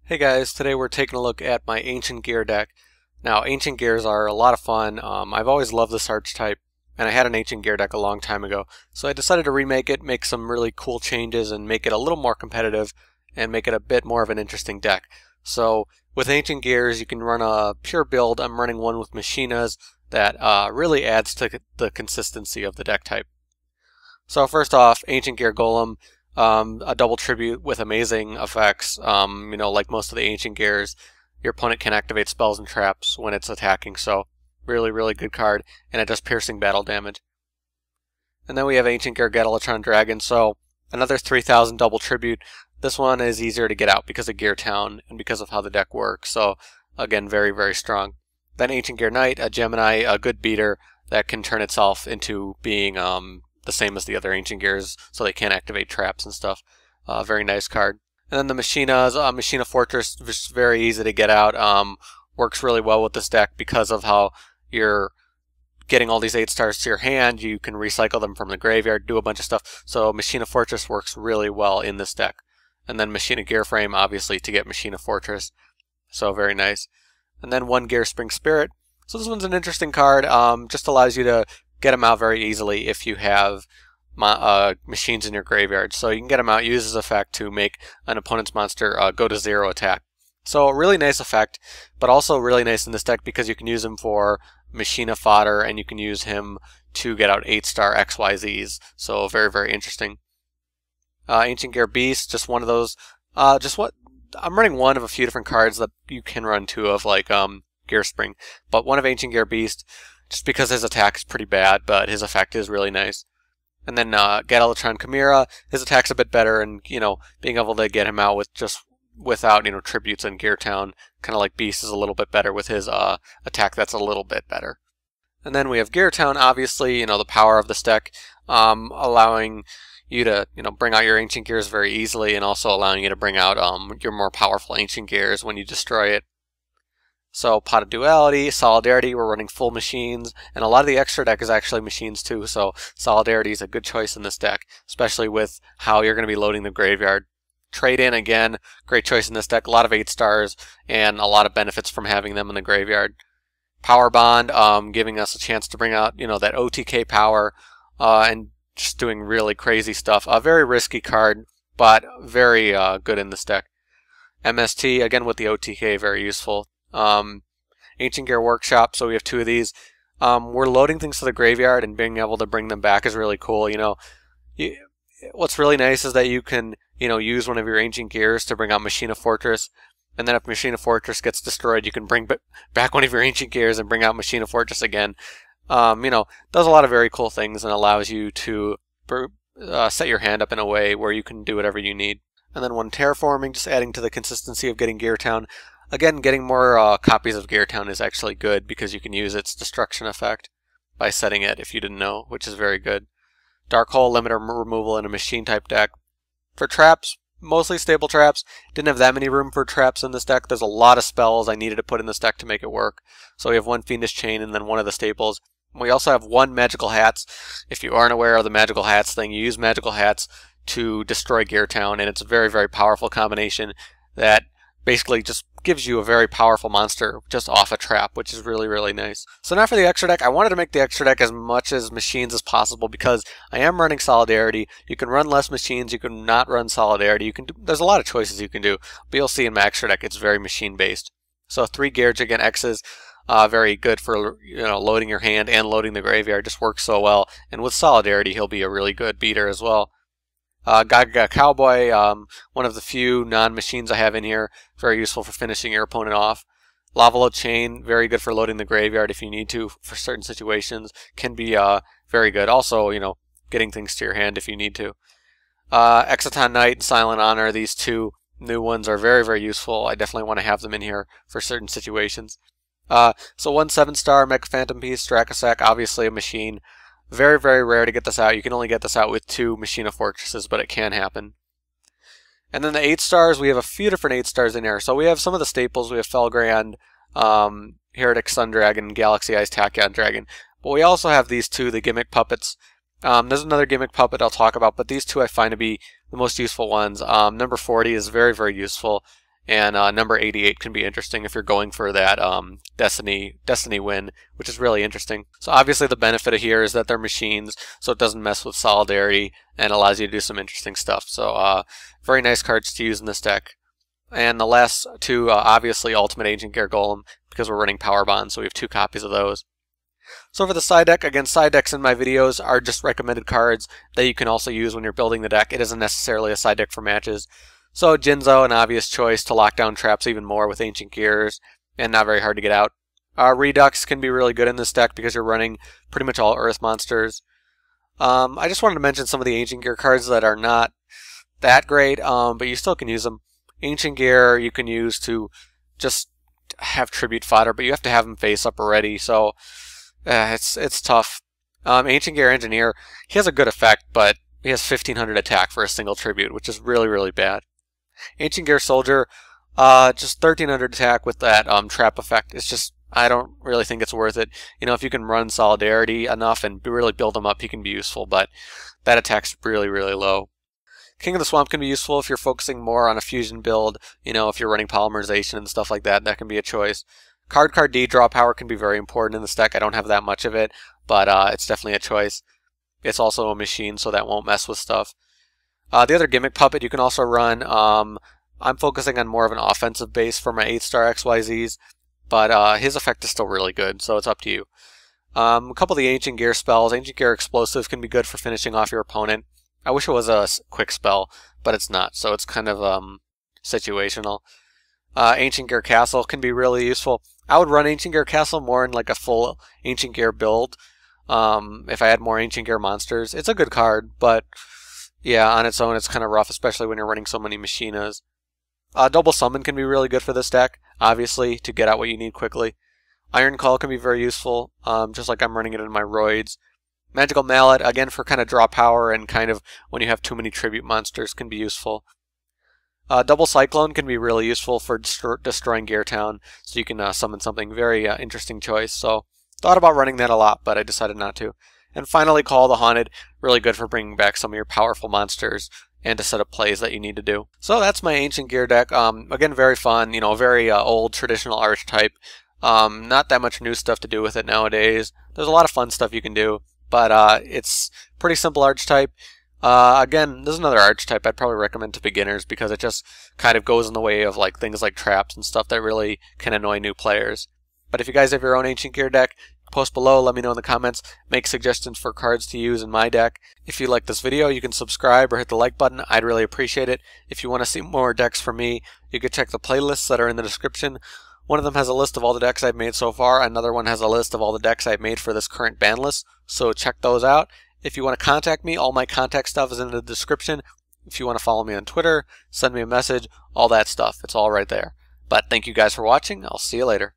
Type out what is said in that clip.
Hey guys, today we're taking a look at my Ancient Gear deck. Now, Ancient Gears are a lot of fun. I've always loved this archetype, and I had an Ancient Gear deck a long time ago. So I decided to remake it, make some really cool changes, and make it a little more competitive, and make it a bit more of an interesting deck. So with Ancient Gears, you can run a pure build. I'm running one with Machinas that really adds to the consistency of the deck type. So first off, Ancient Gear Golem. A double tribute with amazing effects. Like most of the Ancient Gears, your opponent can activate spells and traps when it's attacking, so really, really good card, and it does piercing battle damage. And then we have Ancient Gear Gadjiltron Dragon, so another 3000 double tribute. This one is easier to get out because of Geartown and because of how the deck works, so again, very, very strong. Then Ancient Gear Knight, a Gemini, a good beater that can turn itself into being the same as the other Ancient Gears, so they can't activate traps and stuff. Very nice card. And then the Machina Fortress, just very easy to get out. Works really well with this deck because of how you're getting all these 8 stars to your hand. You can recycle them from the graveyard, do a bunch of stuff. So Machina Fortress works really well in this deck. And then Machina Gearframe, obviously, to get Machina Fortress. So very nice. And then one Gearspring Spirit. So this one's an interesting card. Just allows you to get them out very easily if you have machines in your graveyard. So you can get them out, use this effect to make an opponent's monster go to 0 attack. So a really nice effect, but also really nice in this deck because you can use him for Machina fodder and you can use him to get out 8-star XYZs. So very, very interesting. Ancient Gear Beast, just one of those. I'm running one of a few different cards that you can run two of, like Gearspring, but one of Ancient Gear Beast, just because his attack is pretty bad, but his effect is really nice. And then Gadjiltron Chimera, his attack's a bit better, and being able to get him out with without tributes and Geartown, kind of like Beast, is a little bit better with his attack that's a little bit better. And then we have Geartown, obviously, the power of this deck, allowing you to bring out your Ancient Gears very easily, and also allowing you to bring out your more powerful Ancient Gears when you destroy it. So Pot of Duality, Solidairty, we're running full machines, and a lot of the extra deck is actually machines too, so Solidairty is a good choice in this deck, especially with how you're going to be loading the graveyard. Trade in, again, great choice in this deck, a lot of 8 stars, and a lot of benefits from having them in the graveyard. Power Bond, giving us a chance to bring out, that OTK power, and just doing really crazy stuff. A very risky card, but very good in this deck. MST, again with the OTK, very useful. Ancient Gear Workshop, so we have 2 of these. We're loading things to the graveyard, and being able to bring them back is really cool. What's really nice is that you can use one of your Ancient Gears to bring out Machina Fortress, and then if Machina Fortress gets destroyed, you can bring back one of your Ancient Gears and bring out Machina Fortress again. Does a lot of very cool things and allows you to set your hand up in a way where you can do whatever you need. And then one Terraforming, just adding to the consistency of getting Geartown. Again, getting more copies of Geartown is actually good because you can use its destruction effect by setting it, if you didn't know, which is very good. Dark Hole, limiter removal in a machine type deck. For traps, mostly stable traps. Didn't have that many room for traps in this deck. There's a lot of spells I needed to put in this deck to make it work. So we have one Fiendish Chain and then one of the staples. We also have one Magical Hats. If you aren't aware of the Magical Hats thing, you use Magical Hats to destroy Geartown, and it's a very, very powerful combination that basically just gives you a very powerful monster just off a trap, which is really, really nice. So now for the extra deck, I wanted to make the extra deck as much as machines as possible because I am running Solidarity. You can run less machines, you can not run Solidarity. There's a lot of choices you can do, but you'll see in my extra deck it's very machine based. So 3 Gear Gigant X's, very good for loading your hand and loading the graveyard, just works so well. And with Solidarity, he'll be a really good beater as well. Gagaga Cowboy, one of the few non-machines I have in here, very useful for finishing your opponent off. Lavalval Chain, very good for loading the graveyard if you need to for certain situations, can be very good. Also, getting things to your hand if you need to. Exciton Hat and Silent Honor, these 2 new ones are very, very useful. I definitely want to have them in here for certain situations. So one 7-star Mech Phantom Piece, Draccosack, obviously a machine. Very, very rare to get this out. You can only get this out with 2 Machina Fortresses, but it can happen. And then the 8 stars, we have a few different 8 stars in here. So we have some of the staples. We have Felgrand, Hieratic Sun Dragon, Galaxy Eyes Tachyon Dragon. But we also have these 2, the gimmick puppets. There's another gimmick puppet I'll talk about, but these 2 I find to be the most useful ones. Number 40 is very, very useful. And number 88 can be interesting if you're going for that Destiny win, which is really interesting. So obviously the benefit of here is that they're machines, so it doesn't mess with Solidarity and allows you to do some interesting stuff. So very nice cards to use in this deck. And the last two, obviously Ultimate Ancient Gear Golem, because we're running Power Bonds, so we have 2 copies of those. So for the side deck, again, side decks in my videos are just recommended cards that you can also use when you're building the deck. It isn't necessarily a side deck for matches. So Jinzo, an obvious choice to lock down traps even more with Ancient Gears, and not very hard to get out. Redux can be really good in this deck because you're running pretty much all Earth monsters. I just wanted to mention some of the Ancient Gear cards that are not that great, but you still can use them. Ancient Gear you can use to just have tribute fodder, but you have to have them face up already, so it's tough. Ancient Gear Engineer, he has a good effect, but he has 1500 attack for a single tribute, which is really, really bad. Ancient Gear Soldier, just 1300 attack with that trap effect. It's just, I don't really think it's worth it. You know, if you can run Solidarity enough and really build them up, he can be useful, but that attack's really, really low. King of the Swamp can be useful if you're focusing more on a fusion build. You know, if you're running polymerization and stuff like that, that can be a choice. Card D draw power can be very important in this deck. I don't have that much of it, but it's definitely a choice. It's also a machine, so that won't mess with stuff. The other Gimmick Puppet you can also run. I'm focusing on more of an offensive base for my 8-star XYZs, but his effect is still really good, so it's up to you. A couple of the Ancient Gear spells. Ancient Gear Explosive can be good for finishing off your opponent. I wish it was a quick spell, but it's not, so it's kind of situational. Ancient Gear Castle can be really useful. I would run Ancient Gear Castle more in like a full Ancient Gear build. If I had more Ancient Gear monsters. It's a good card, but yeah, on its own it's kind of rough, especially when you're running so many Machinas. Double Summon can be really good for this deck, obviously, to get out what you need quickly. Iron Call can be very useful, just like I'm running it in my Roids. Magical Mallet, again, for kind of draw power and kind of when you have too many tribute monsters, can be useful. Double Cyclone can be really useful for destroying Geartown, so you can summon something. Very interesting choice. So thought about running that a lot, but I decided not to. And finally, Call the Haunted, really good for bringing back some of your powerful monsters and to set up plays that you need to do. So that's my Ancient Gear deck. Again, very fun, you know, very old traditional archetype. Not that much new stuff to do with it nowadays. There's a lot of fun stuff you can do, but it's pretty simple archetype. Again, this is another archetype I'd probably recommend to beginners because it just kind of goes in the way of like things like traps and stuff that really can annoy new players. But if you guys have your own Ancient Gear deck, post below, let me know in the comments, make suggestions for cards to use in my deck. If you like this video, you can subscribe or hit the like button. I'd really appreciate it. If you want to see more decks from me, you can check the playlists that are in the description. One of them has a list of all the decks I've made so far. Another one has a list of all the decks I've made for this current ban list, so check those out. If you want to contact me, all my contact stuff is in the description. If you want to follow me on Twitter, send me a message, all that stuff. It's all right there. But thank you guys for watching. I'll see you later.